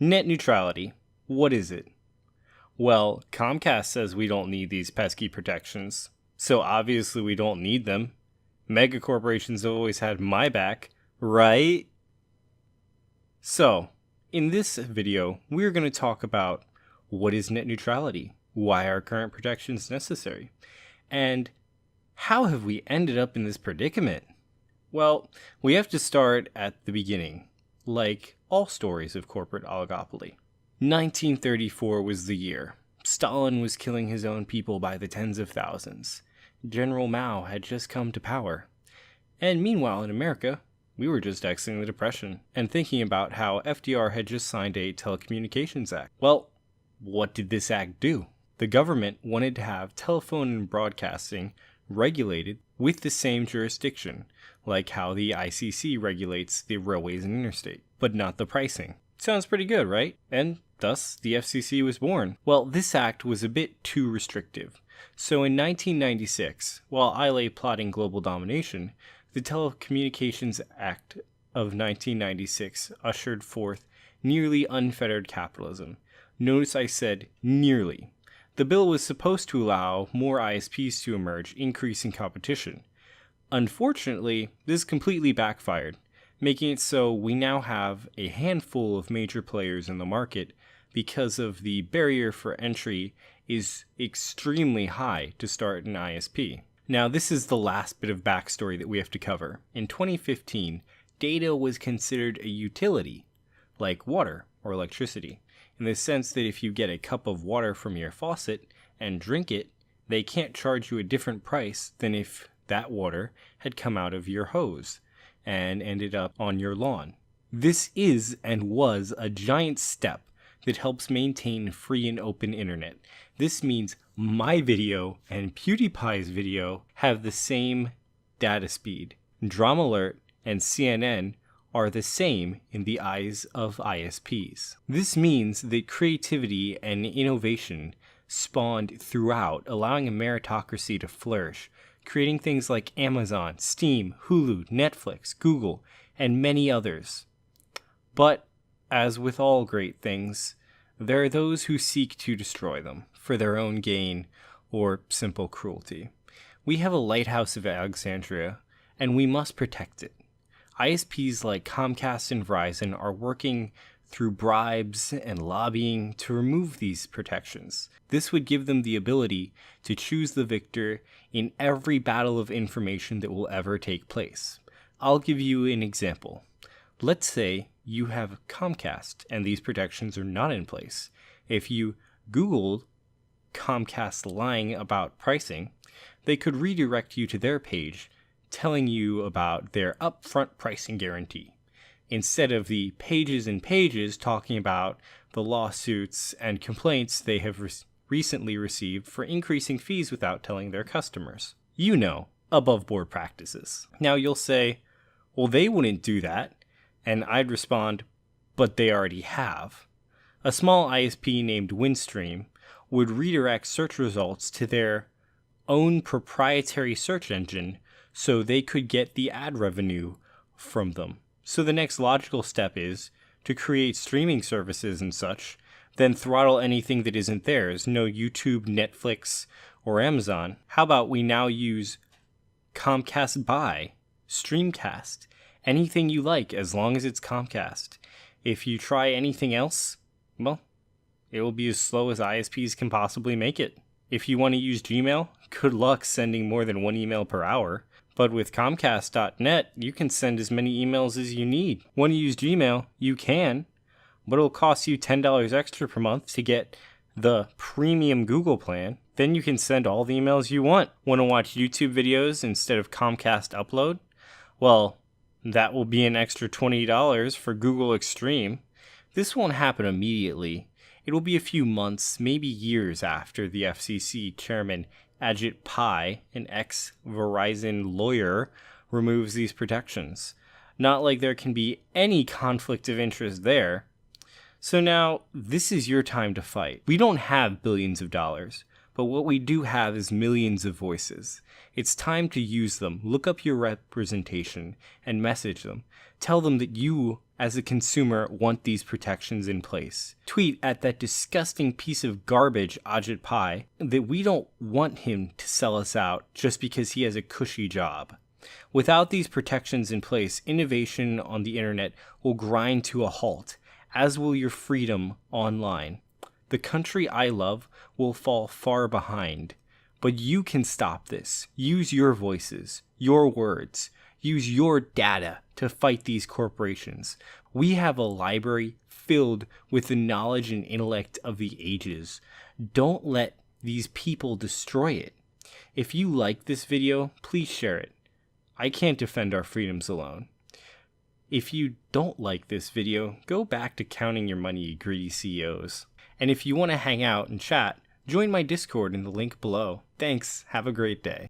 Net neutrality. What is it? Well, Comcast says we don't need these pesky protections, so obviously we don't need them. Mega corporations have always had my back, right? So, in this video, we're going to talk about what is net neutrality, why are current protections necessary, and how have we ended up in this predicament? Well, we have to start at the beginning, like all stories of corporate oligopoly. 1934 was the year. Stalin was killing his own people by the tens of thousands. General Mao had just come to power. And meanwhile in America, we were just exiting the Depression and thinking about how FDR had just signed a Telecommunications Act. Well, what did this act do? The government wanted to have telephone and broadcasting regulated with the same jurisdiction, like how the ICC regulates the railways and interstate, but not the pricing. Sounds pretty good, right? And thus, the FCC was born. Well, this act was a bit too restrictive. So in 1996, while I lay plotting global domination, the Telecommunications Act of 1996 ushered forth nearly unfettered capitalism. Notice I said nearly. The bill was supposed to allow more ISPs to emerge, increasing competition. Unfortunately, this completely backfired, making it so we now have a handful of major players in the market because of the barrier for entry is extremely high to start an ISP. Now, this is the last bit of backstory that we have to cover. In 2015, data was considered a utility, like water or electricity, in the sense that if you get a cup of water from your faucet and drink it, they can't charge you a different price than if that water had come out of your hose and ended up on your lawn. This is and was a giant step that helps maintain free and open internet. This means my video and PewDiePie's video have the same data speed. Drama Alert and CNN are the same in the eyes of ISPs. This means that creativity and innovation spawned throughout, allowing a meritocracy to flourish, creating things like Amazon, Steam, Hulu, Netflix, Google, and many others. But, as with all great things, there are those who seek to destroy them for their own gain or simple cruelty. We have a lighthouse of Alexandria, and we must protect it. ISPs like Comcast and Verizon are working through bribes and lobbying to remove these protections. This would give them the ability to choose the victor in every battle of information that will ever take place. I'll give you an example. Let's say you have Comcast and these protections are not in place. If you Googled Comcast lying about pricing, they could redirect you to their page telling you about their upfront pricing guarantee, instead of the pages and pages talking about the lawsuits and complaints they have recently received for increasing fees without telling their customers. You know, above board practices. Now you'll say, well, they wouldn't do that. And I'd respond, but they already have. A small ISP named Windstream would redirect search results to their own proprietary search engine so they could get the ad revenue from them. So the next logical step is to create streaming services and such, then throttle anything that isn't theirs. No YouTube, Netflix, or Amazon. How about we now use Comcast Buy, Streamcast, anything you like as long as it's Comcast. If you try anything else, well, it will be as slow as ISPs can possibly make it. If you want to use Gmail, good luck sending more than one email per hour. But with Comcast.net, you can send as many emails as you need. Want to use Gmail? You can, but it'll cost you $10 extra per month to get the premium Google plan. Then you can send all the emails you want. Want to watch YouTube videos instead of Comcast Upload? Well, that will be an extra $20 for Google Extreme. This won't happen immediately. It will be a few months, maybe years after the FCC chairman Ajit Pai, an ex-Verizon lawyer, removes these protections. Not like there can be any conflict of interest there. So now, this is your time to fight. We don't have billions of dollars, But what we do have is millions of voices. It's time to use them. Look up your representation and message them. Tell them that you, as a consumer, want these protections in place. Tweet at that disgusting piece of garbage, Ajit Pai, that we don't want him to sell us out just because he has a cushy job. Without these protections in place, innovation on the internet will grind to a halt, as will your freedom online. The country I love will fall far behind. But you can stop this. Use your voices, your words. Use your data to fight these corporations. We have a library filled with the knowledge and intellect of the ages. Don't let these people destroy it. If you like this video, please share it. I can't defend our freedoms alone. If you don't like this video, go back to counting your money, you greedy CEOs. And if you want to hang out and chat, join my Discord in the link below. Thanks. Have a great day.